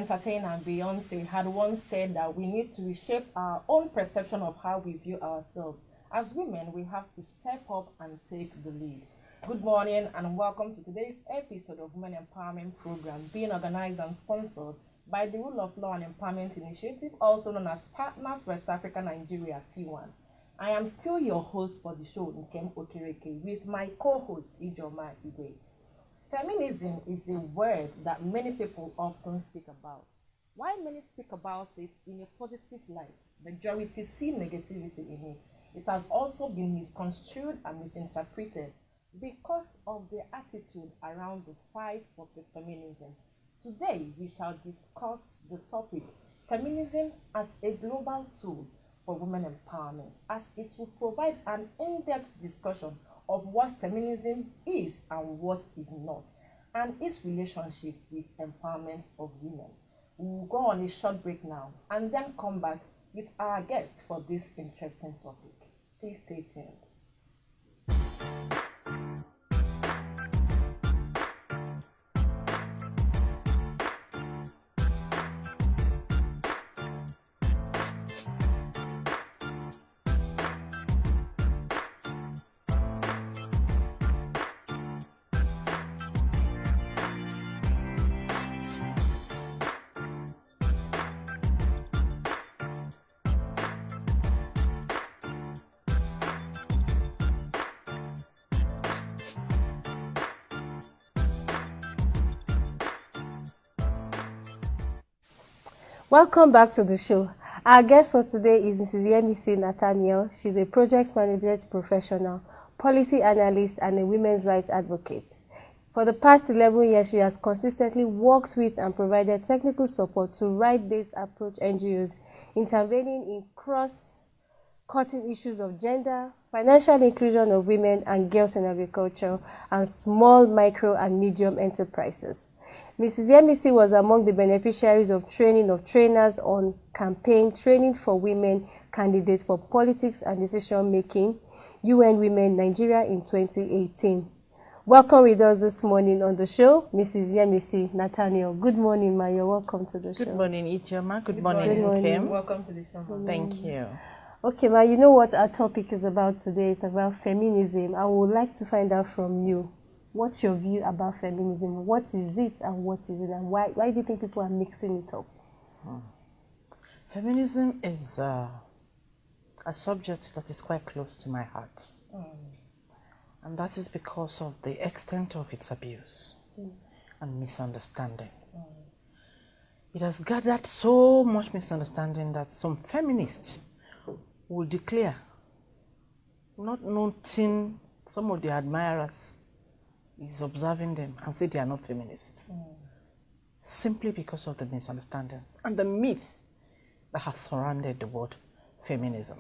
entertainer Beyonce had once said that we need to reshape our own perception of how we view ourselves. As women, we have to step up and take the lead. Good morning and welcome to today's episode of Women Empowerment Program, being organized and sponsored by the Rule of Law and Empowerment Initiative, also known as Partners West Africa Nigeria P1. I am still your host for the show, Nkem Okereke, with my co-host Ijoma Igwe. Feminism is a word that many people often speak about. While many speak about it in a positive light, majority see negativity in it. It has also been misconstrued and misinterpreted because of the attitude around the fight for feminism. Today, we shall discuss the topic, feminism as a global tool for women empowerment, as it will provide an in-depth discussion of what feminism is and what is not, and its relationship with empowerment of women. We will go on a short break now and then come back with our guest for this interesting topic. Please stay tuned. Welcome back to the show. Our guest for today is Mrs. Yemisi Nathaniel. She's a project management professional, policy analyst, and a women's rights advocate. For the past 11 years, she has consistently worked with and provided technical support to right-based approach NGOs, intervening in cross-cutting issues of gender, financial inclusion of women and girls in agriculture, and small, micro, and medium enterprises. Mrs. Yemisi was among the beneficiaries of training of trainers on campaign training for women candidates for politics and decision-making, UN Women Nigeria in 2018. Welcome with us this morning on the show, Mrs. Yemisi Nathaniel. Good morning, ma. You're welcome to the show. Good morning, Ijoma. Good morning, Kim. Welcome to the show. Thank you. Okay, ma, you know what our topic is about today? It's about feminism. I would like to find out from you, what's your view about feminism? What is it and what is it, and why do you think people are mixing it up? Feminism is a subject that is quite close to my heart. And that is because of the extent of its abuse and misunderstanding. It has gathered so much misunderstanding that some feminists will declare, not noting some of their admirers is observing them and say they are not feminists, simply because of the misunderstandings and the myth that has surrounded the word feminism.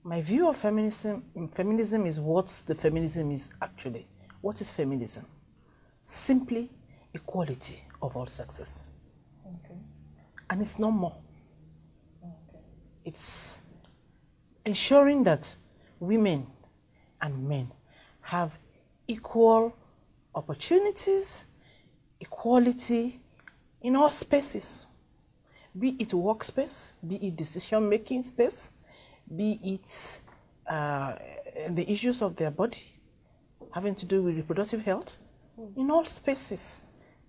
My view of feminism is what the feminism is actually. What is feminism? Simply equality of all sexes. And it's no more. It's ensuring that women and men have equal opportunities, equality in all spaces, be it workspace, be it decision-making space, be it the issues of their body having to do with reproductive health, in all spaces,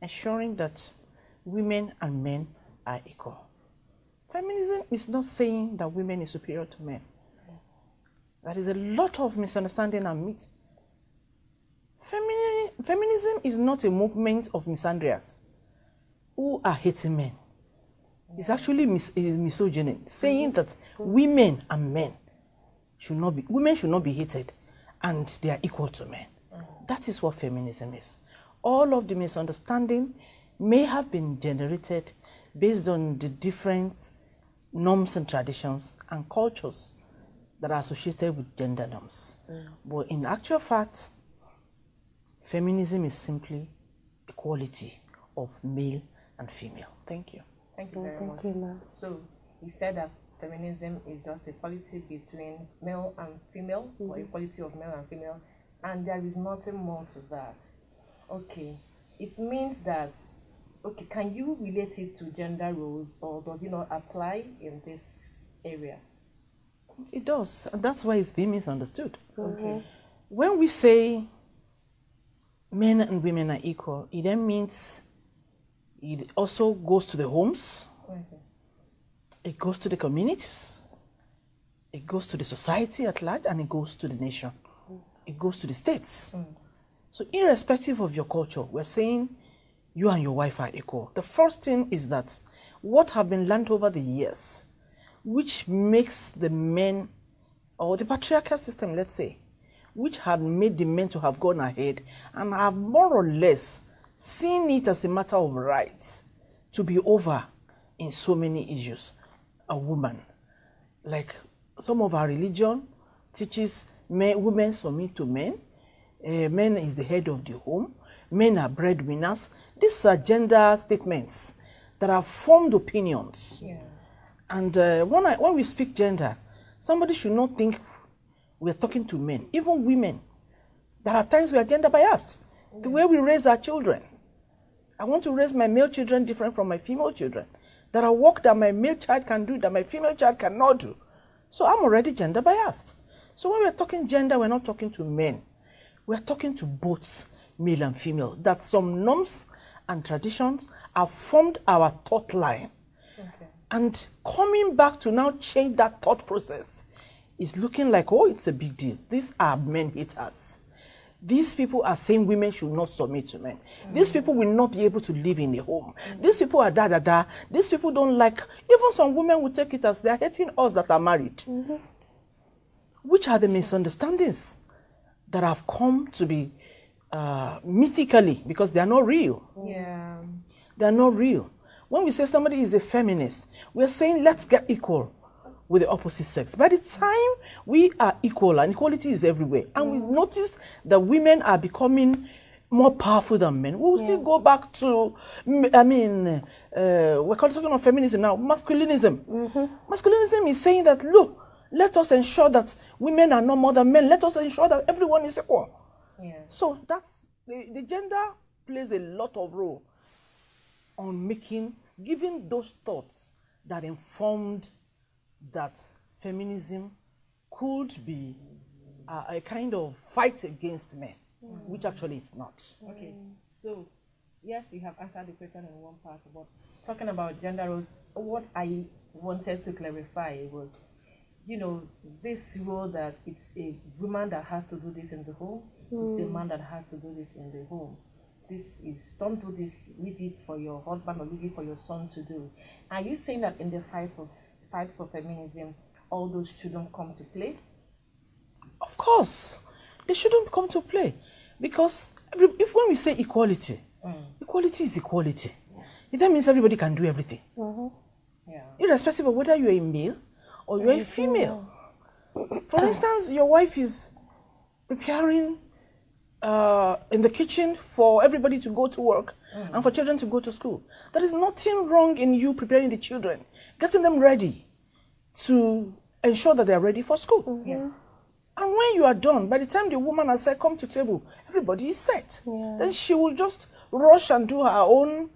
ensuring that women and men are equal. Feminism is not saying that women is superior to men. There is a lot of misunderstanding and myth. Feminism is not a movement of misandrias who are hating men. It's actually misogyny, saying that women and men women should not be hated and they are equal to men. That is what feminism is. All of the misunderstanding may have been generated based on the different norms and traditions and cultures that are associated with gender norms. But in actual fact, feminism is simply equality of male and female. Thank you. Thank you very much. So, you said that feminism is just equality between male and female, or equality of male and female, and there is nothing more to that. Okay, it means that okay, can you relate it to gender roles, or does it not apply in this area? It does, and that's why it's being misunderstood. Okay. When we say men and women are equal, it then means it also goes to the homes, it goes to the communities, it goes to the society at large, and it goes to the nation. It goes to the states. So irrespective of your culture, we're saying you and your wife are equal. The first thing is that what have been learned over the years, which makes the men, or the patriarchal system, let's say, which had made the men to have gone ahead and have more or less seen it as a matter of rights to be over in so many issues. A woman, like some of our religion teaches women submit to men. Men is the head of the home. Men are breadwinners. These are gender statements that are formed opinions. Yeah. And when we speak gender, somebody should not think we're talking to men, even women. There are times we are gender biased. The way we raise our children. I want to raise my male children different from my female children. There are work that my male child can do that my female child cannot do. So I'm already gender biased. So when we're talking gender, we're not talking to men. We're talking to both male and female. That some norms and traditions have formed our thought line. Okay. And coming back to now change that thought process is looking like, oh, it's a big deal. These are men haters. These people are saying women should not submit to men. These people will not be able to live in a home. These people are da-da-da. These people don't like, even some women will take it as they're hating us that are married. Which are the misunderstandings that have come to be mythically, because they are not real. Yeah. They are not real. When we say somebody is a feminist, we're saying let's get equal with the opposite sex. By the time we are equal, and equality is everywhere, and we notice that women are becoming more powerful than men, we will still go back to, I mean, we're talking about feminism now, masculinism. Masculinism is saying that, look, let us ensure that women are no more than men. Let us ensure that everyone is equal. Yeah. So that's, the gender plays a lot of role on giving those thoughts that informed that feminism could be a kind of fight against men, which actually it's not. Okay, so yes, you have answered the question in one part, but talking about gender roles, what I wanted to clarify was, you know, this role that it's a woman that has to do this in the home, it's a man that has to do this in the home. This is, don't do this, leave it for your husband or leave it for your son to do. Are you saying that in the fight for feminism, all those shouldn't come to play? Of course, they shouldn't come to play, because if when we say equality, equality is equality. Yeah. That means everybody can do everything, yeah, irrespective of whether you're a male or you're a female. For instance, your wife is preparing in the kitchen for everybody to go to work and for children to go to school. There is nothing wrong in you preparing the children, getting them ready to ensure that they are ready for school. Yes. And when you are done, by the time the woman has said, come to table, everybody is set. Yeah. Then she will just rush and do her own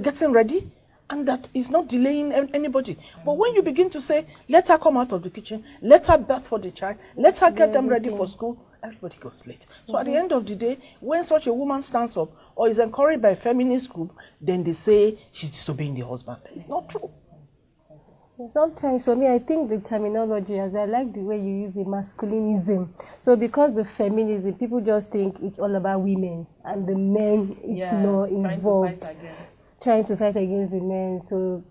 getting ready, and that is not delaying anybody. But when you begin to say, let her come out of the kitchen, let her bath for the child, let her get them ready for school, everybody goes late. So at the end of the day, when such a woman stands up or is encouraged by a feminist group, then they say she's disobeying the husband. It's not true. Sometimes, for me, I think the terminology, as I like the way you use the masculinism. So because the feminism, people just think it's all about women, and the men, it's not involved. Trying to fight against the men. So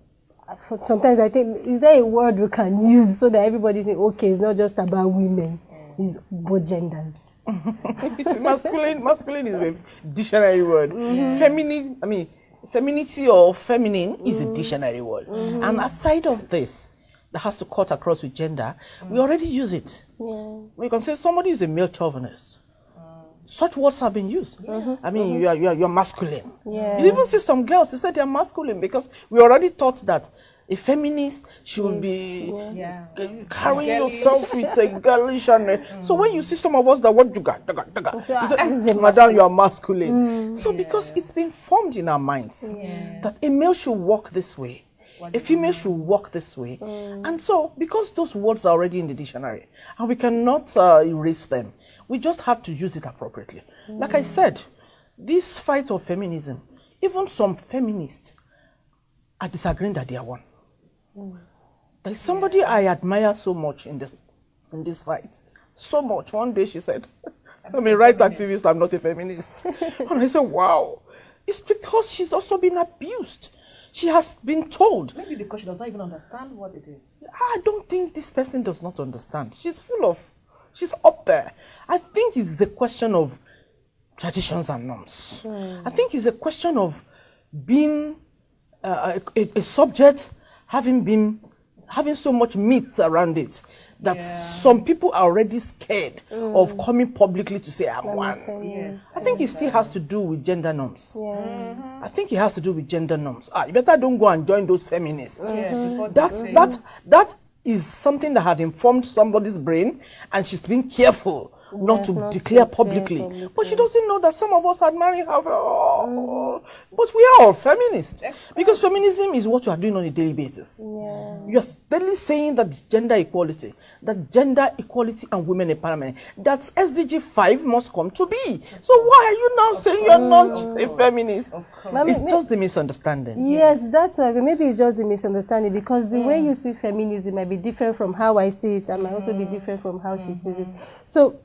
sometimes I think, is there a word we can use so that everybody think, okay, it's not just about women, it's both genders. Masculine is a dictionary word. Feminine, I mean, femininity or feminine is a dictionary word. And aside of this, that has to cut across with gender, we already use it. We can say somebody is a male chauvinist. Such words have been used. I mean, you're masculine. You even see some girls, they say they're masculine because we already thought that a feminist should be Yeah. carrying yourself with a girlish and so when you see some of us that what you got, you say, madam, you are masculine. So because it's been formed in our minds that a male should walk this way, a female should walk this way, and so because those words are already in the dictionary and we cannot erase them, we just have to use it appropriately. Like I said, this fight of feminism, even some feminists are disagreeing that they are one. There is somebody I admire so much in this fight. So much. One day she said, I'm a right activist, I'm not a feminist. And I said, wow. It's because she's also been abused. She has been told. Maybe because she does not even understand what it is. I don't think this person does not understand. She's she's up there. I think it's a question of traditions and norms. I think it's a question of being a subject having so much myths around it that some people are already scared of coming publicly to say I'm one. Yes. I think it still has to do with gender norms. I think it has to do with gender norms. You better don't go and join those feminists. That is something that had informed somebody's brain, and she's been careful not to declare publicly. But she doesn't know that some of us admiring her. But we are all feminists. Because feminism is what you are doing on a daily basis. You're steadily saying that gender equality and women empowerment, that SDG 5 must come to be. So why are you now saying you're not a feminist? It's just the misunderstanding. Yes, that's why. Maybe it's just the misunderstanding, because the way you see feminism might be different from how I see it, and might also be different from how she sees it. So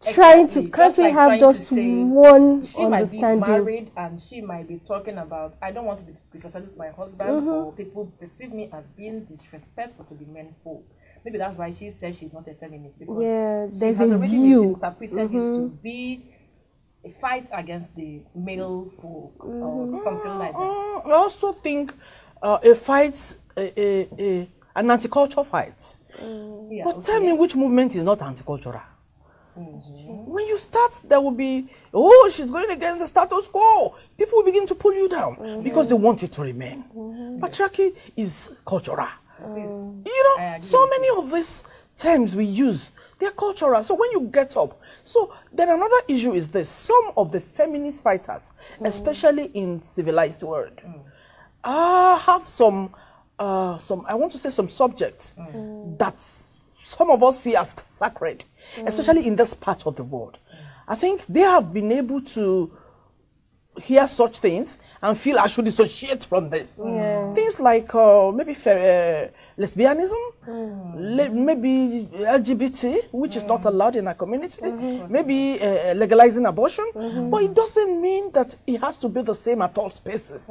can't we have just one she understanding? Might be married and she might be talking about, I don't want to be disrespectful to my husband, or people perceive me as being disrespectful to the men folk. Maybe that's why she says she's not a feminist, because there's she has a already view. misinterpreted it to be a fight against the male folk or something like that. I also think a fight, an anti-culture fight. But tell me which movement is not anti-cultural? When you start, there will be, she's going against the status quo. People will begin to pull you down because they want it to remain. Patriarchy is cultural. You know, so many of these terms we use, they're cultural. So when you get up, so then another issue is this. Some of the feminist fighters, especially in civilized world, have some I want to say some subjects that some of us see as sacred, especially in this part of the world. I think they have been able to hear such things and feel I should dissociate from this. Things like maybe lesbianism, maybe LGBT, which is not allowed in our community, maybe legalizing abortion, but it doesn't mean that it has to be the same at all spaces.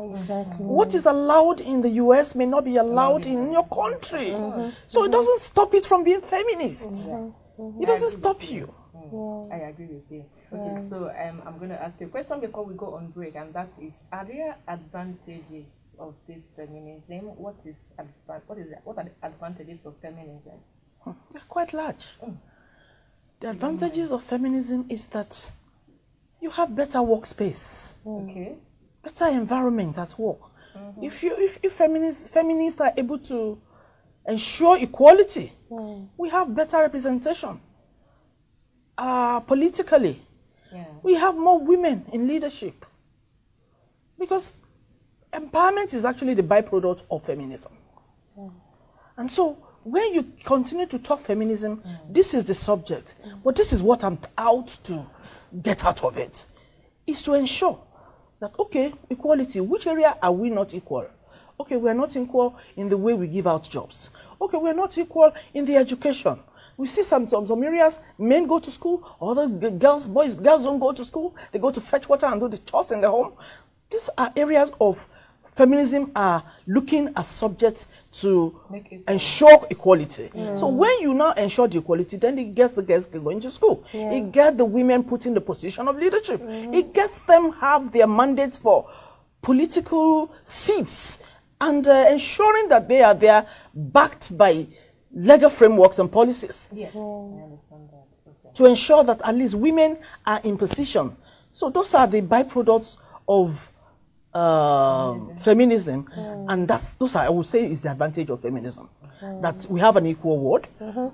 What is allowed in the US may not be allowed in your country. So it doesn't stop it from being feminist. It doesn't stop you. I agree with you. Okay, so I'm going to ask you a question before we go on break, and that is: are there advantages of this feminism? What are the advantages of feminism? They're quite large. The advantages of feminism is that you have better workspace, better environment at work. If feminists are able to ensure equality, we have better representation. Politically, we have more women in leadership, because empowerment is actually the byproduct of feminism. And so when you continue to talk feminism, this is the subject, but this is what I'm out to get out of it, is to ensure that, okay, equality, which area are we not equal? Okay, we are not equal in the way we give out jobs. Okay, we are not equal in the education. We see some areas, men go to school, other girls don't go to school. They go to fetch water and do the chores in the home. These are areas of feminism are looking as subjects to ensure equality. So when you now ensure the equality, then it gets the girls going to school. It gets the women put in the position of leadership. It gets them have their mandates for political seats, and ensuring that they are there backed by legal frameworks and policies. Yes, I understand that. To ensure that at least women are in position. So those are the byproducts of feminism, and those are, I would say, is the advantage of feminism. That we have an equal world,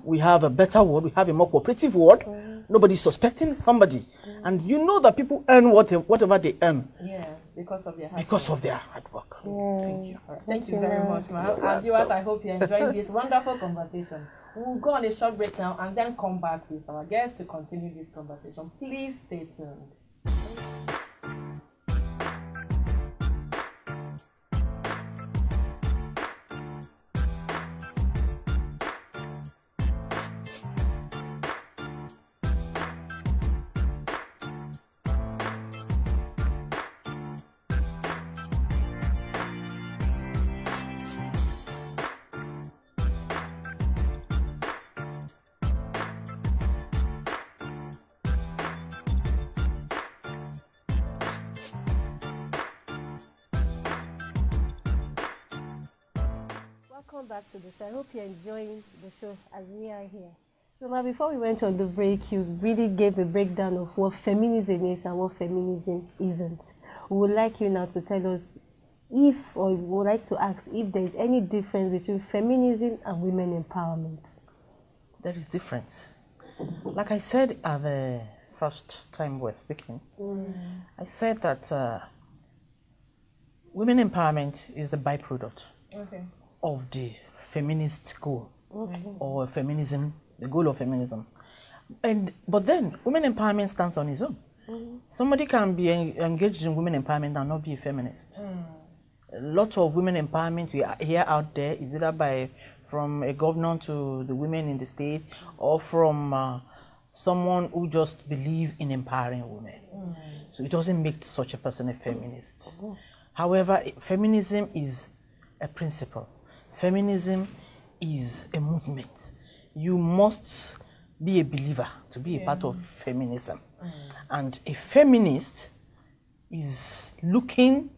we have a better world, we have a more cooperative world. Nobody's suspecting somebody, and you know that people earn whatever they earn. Yeah, because of their hard work. Because of their hard work. Thank you. Thank you very much, ma'am. And viewers, I hope you enjoyed this wonderful conversation. We'll go on a short break now and then come back with our guests to continue this conversation. Please stay tuned. Welcome back to the show. I hope you're enjoying the show as we are here. So now, before we went on the break, you really gave a breakdown of what feminism is and what feminism isn't. We would like you now to tell us if, or we would like to ask if there is any difference between feminism and women empowerment. There is difference. Like I said at the first time we're speaking, I said that women empowerment is the byproduct of the feminist goal, or feminism, the goal of feminism. But then women empowerment stands on its own. Somebody can be engaged in women empowerment and not be a feminist. A lot of women empowerment we hear out there is either from a governor to the women in the state, or from someone who just believes in empowering women. So it doesn't make such a person a feminist. However, feminism is a principle. Feminism is a movement. You must be a believer to be a part of feminism. And a feminist is looking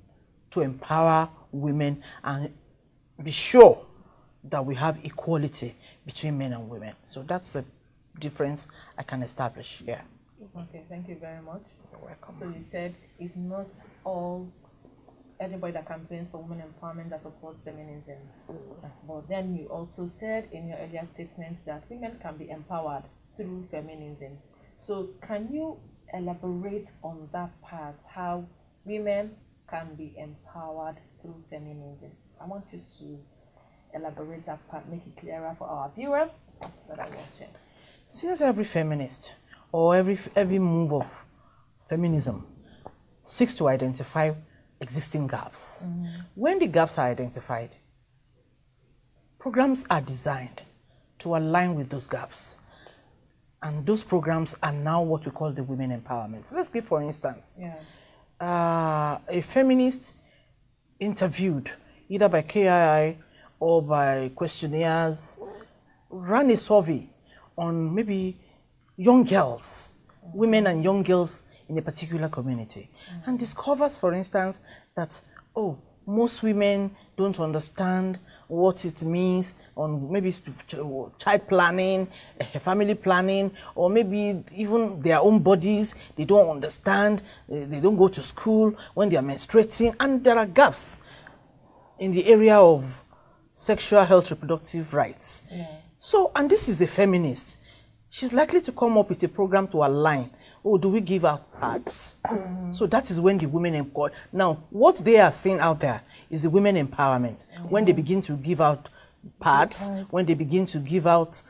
to empower women and be sure that we have equality between men and women. So that's the difference I can establish here. Okay, thank you very much. You're welcome. So you said it's not all anybody that campaigns for women empowerment that supports feminism. But then you also said in your earlier statement that women can be empowered through feminism. So can you elaborate on that part, how women can be empowered through feminism? I want you to elaborate that part, make it clearer for our viewers that are watching. Since every feminist or every move of feminism seeks to identify existing gaps, when the gaps are identified, programs are designed to align with those gaps. And those programs are now what we call the women empowerment. So let's give, for instance, a feminist interviewed either by KII or by questionnaires ran a survey on maybe young girls, women and young girls in a particular community, and discovers, for instance, that, most women don't understand what it means on maybe child planning, family planning, or maybe even their own bodies. They don't understand, they don't go to school when they are menstruating, and there are gaps in the area of sexual health, reproductive rights. So, and this is a feminist. She's likely to come up with a program to align. Do we give out pads? So that is when the women empower. Now, what they are seeing out there is the women empowerment. When they begin to give out pads, when they begin to give out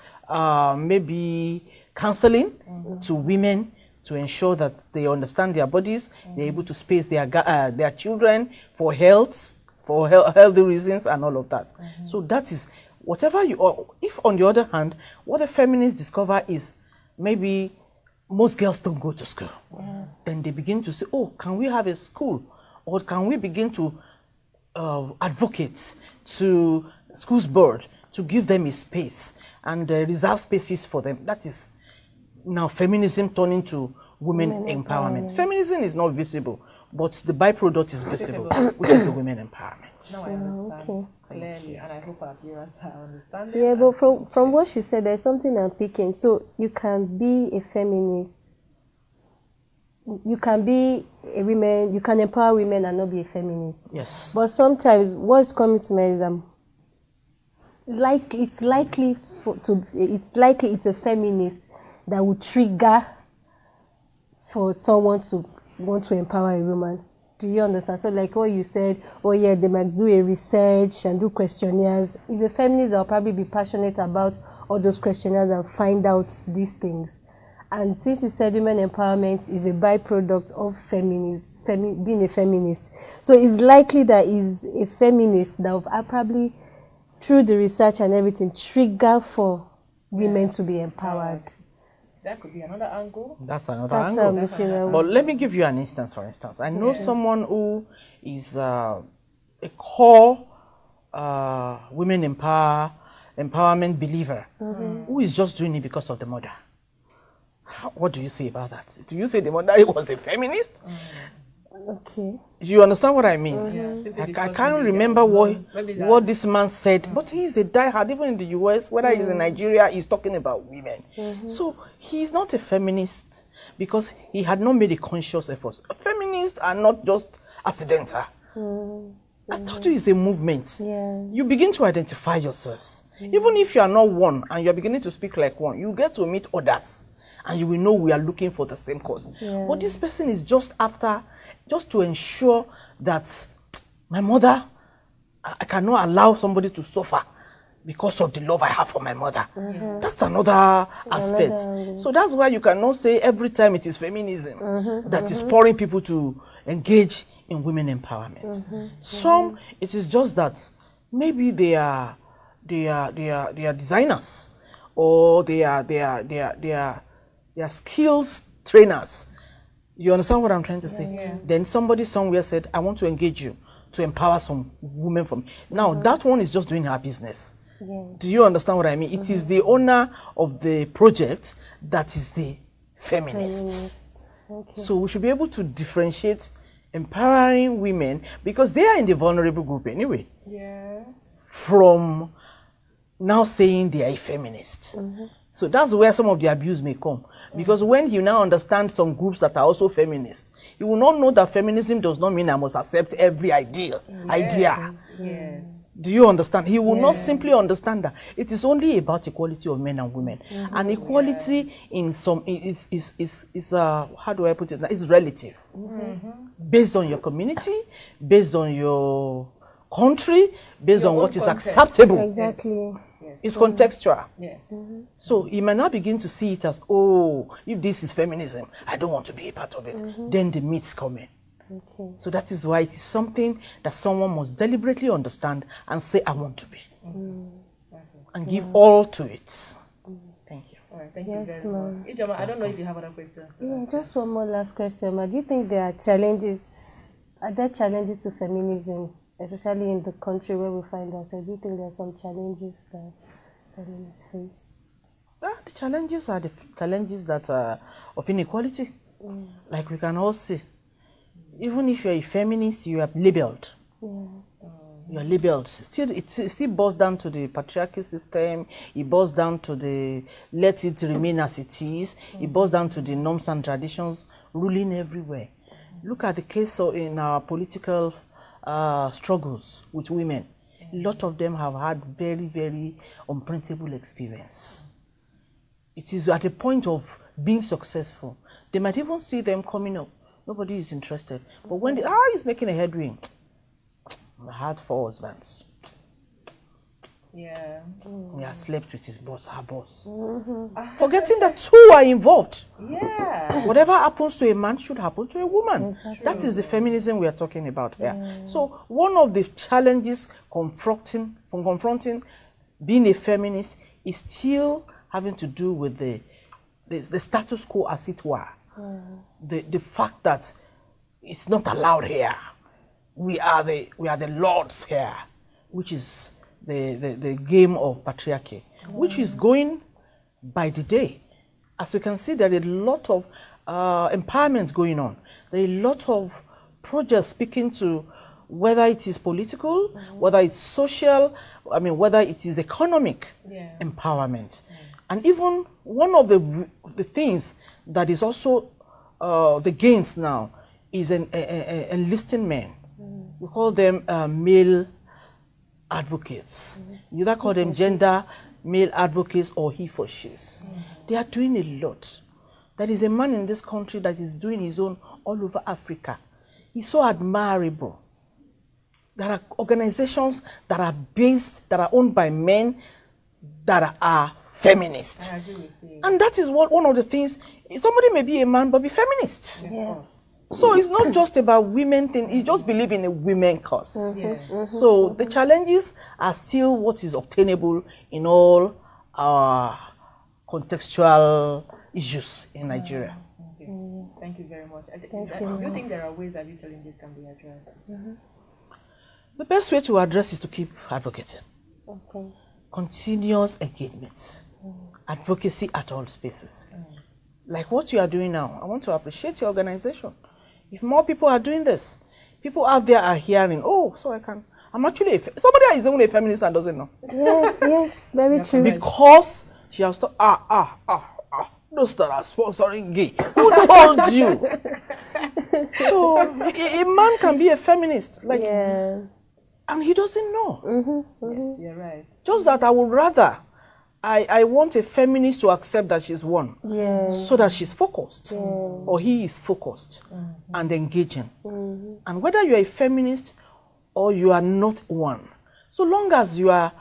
maybe counseling to women to ensure that they understand their bodies, they're able to space their children for health, for healthy reasons and all of that. So that is whatever if on the other hand, what the feminists discover is maybe most girls don't go to school. Then they begin to say, can we have a school? Or can we begin to advocate to schools board to give them a space and reserve spaces for them? That is now feminism turning to women empowerment. Feminism is not visible, but the byproduct is visible, which is the women empowerment. Now I understand clearly, and I hope our viewers are understanding. Yeah, but from what she said, there's something I'm picking. So you can be a feminist you can be a woman, you can empower women and not be a feminist. Yes. But sometimes what's coming to mind is it's likely it's a feminist that would trigger for someone to want to empower a woman. Do you understand? So like what you said, oh yeah, they might do a research and do questionnaires. Is a feminist that will probably be passionate about all those questionnaires and find out these things. And since you said women empowerment is a byproduct of being a feminist, so it's likely that is a feminist that will probably, through the research and everything, trigger for women to be empowered. That could be another angle. That's another angle. But let me give you an instance, for instance. I know someone who is a core women empowerment believer who is just doing it because of the mother. What do you say about that? Do you say the mother was a feminist? Okay. Do you understand what I mean? Yeah, I can't remember what this man said, but he's a diehard. Even in the US, whether he's in Nigeria, he's talking about women. So he's not a feminist because he had not made a conscious effort. Feminists are not just accidental. I thought it's a movement. You begin to identify yourselves. Even if you are not one and you're beginning to speak like one, you get to meet others. And you will know we are looking for the same cause. But this person is just to ensure that my mother, I cannot allow somebody to suffer because of the love I have for my mother. That's another aspect. So that's why you cannot say every time it is feminism that is pouring people to engage in women empowerment. Some, it is just that maybe they are designers, or they are skills trainers. You understand what I'm trying to say? Then somebody somewhere said, I want to engage you to empower some women from. Now, that one is just doing her business. Do you understand what I mean? It is the owner of the project that is the feminist. So we should be able to differentiate empowering women, because they are in the vulnerable group anyway. From now saying they are a feminist. So that's where some of the abuse may come. Because when you now understand some groups that are also feminist, you will not know that feminism does not mean I must accept every idea. Do you understand? He will not simply understand that it is only about equality of men and women. And equality in some is how do I put it? It's relative. Based on your community, based on your country, based on what is acceptable. Exactly. It's contextual. So you might not begin to see it as, oh, if this is feminism, I don't want to be a part of it. Then the myths come in. So that is why it is something that someone must deliberately understand and say, I want to be. And give all to it. Thank you. All right, thank you very much. Ijoma, I don't know if you have other questions. Just one more last question. Do you think there are challenges to feminism, especially in the country where we find ourselves? Do you think there are some challenges that feminists face? The challenges are the challenges that are of inequality. Like we can all see. Even if you're a feminist, you are labeled. You are labeled. It still boils down to the patriarchy system. It boils down to the let it remain as it is. It boils down to the norms and traditions ruling everywhere. Look at the case in our political struggles with women. A lot of them have had very, very unprintable experience. It is at the point of being successful. They might even see them coming up. Nobody is interested. But when he's making a headway, I had 4 husbands. He has slept with his boss, her boss. Forgetting that 2 are involved. Whatever happens to a man should happen to a woman. That is the feminism we are talking about here. So one of the challenges confronting being a feminist is still having to do with the status quo, as it were. The fact that it's not allowed here. We are the lords here, which is the game of patriarchy, which is going by the day. As we can see, there are a lot of empowerment going on. There are a lot of projects speaking to whether it is political, whether it's social, whether it is economic empowerment. And even one of the things that is also the gains now is enlisting men. We call them male advocates. You either call them gender male advocates or he for she's. They are doing a lot. There is a man in this country that is doing his own all over Africa. He's so admirable. There are organizations that are owned by men that are feminists. I agree with you. And that is one of the things. Somebody may be a man but be feminist. Yeah. So it's not just about women thing. You just believe in a women cause. So the challenges are still what is obtainable in all our contextual issues in Nigeria. Thank you very much. Thank Do you think there are ways that these challenges can be addressed? The best way to address is to keep advocating. Okay. Continuous engagement. Advocacy at all spaces. Like what you are doing now. I want to appreciate your organization. If more people are doing this, people out there are hearing, oh, so I'm actually somebody is only a feminist and doesn't know. Yeah, yes, very true. Because she has to, those that are sponsoring gay. Who told you? So a man can be a feminist, like, and he doesn't know. Yes, you're right. Just that I would rather, I want a feminist to accept that she's one, so that she's focused, or he is focused and engaging. And whether you're a feminist or you are not one, so long as you are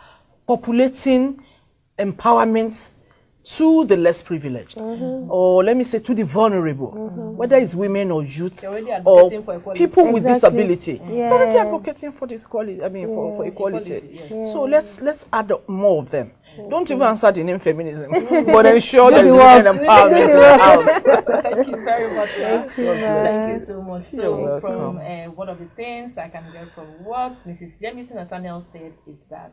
populating empowerment to the less privileged, or let me say to the vulnerable, whether it's women or youth or people with disability, already advocating for this equality. I mean, for equality. So let's add up more of them. Don't even answer the name feminism, but ensure there's women empowerment in the house. Thank you very much. Thank you so much. So from one of the things I can get from what Mrs. Yemisi Nathaniel said is that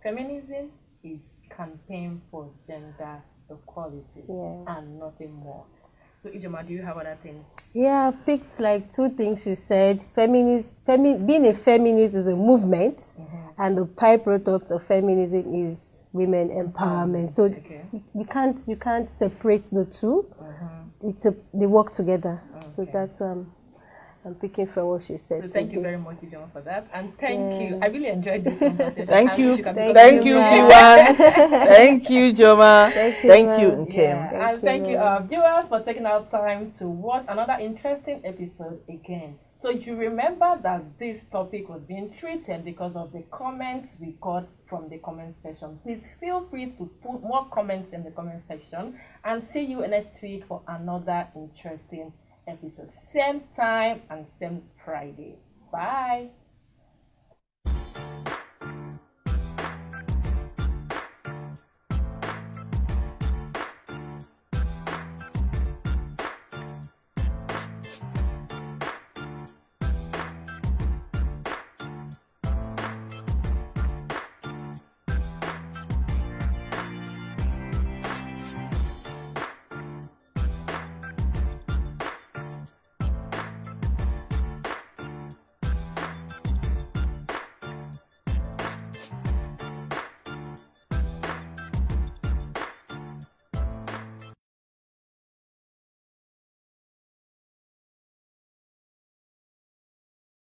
feminism is campaign for gender equality and nothing more. So Ijoma, do you have other things? Yeah, I picked like two things she said. Being a feminist is a movement, and the byproduct of feminism is women empowerment. So you can't separate the two. They work together. So that's why I'm picking from what she said. So thank you very much, Ijoma, for that. And thank you. I really enjoyed this conversation. Thank you, P1. Thank you, Joma. Thank you, Nkem. And thank you, viewers, for taking our time to watch another interesting episode again. So you remember that this topic was being treated because of the comments we got from the comment section. Please feel free to put more comments in the comment section, and see you next week for another interesting episode. Same time and same Friday. Bye.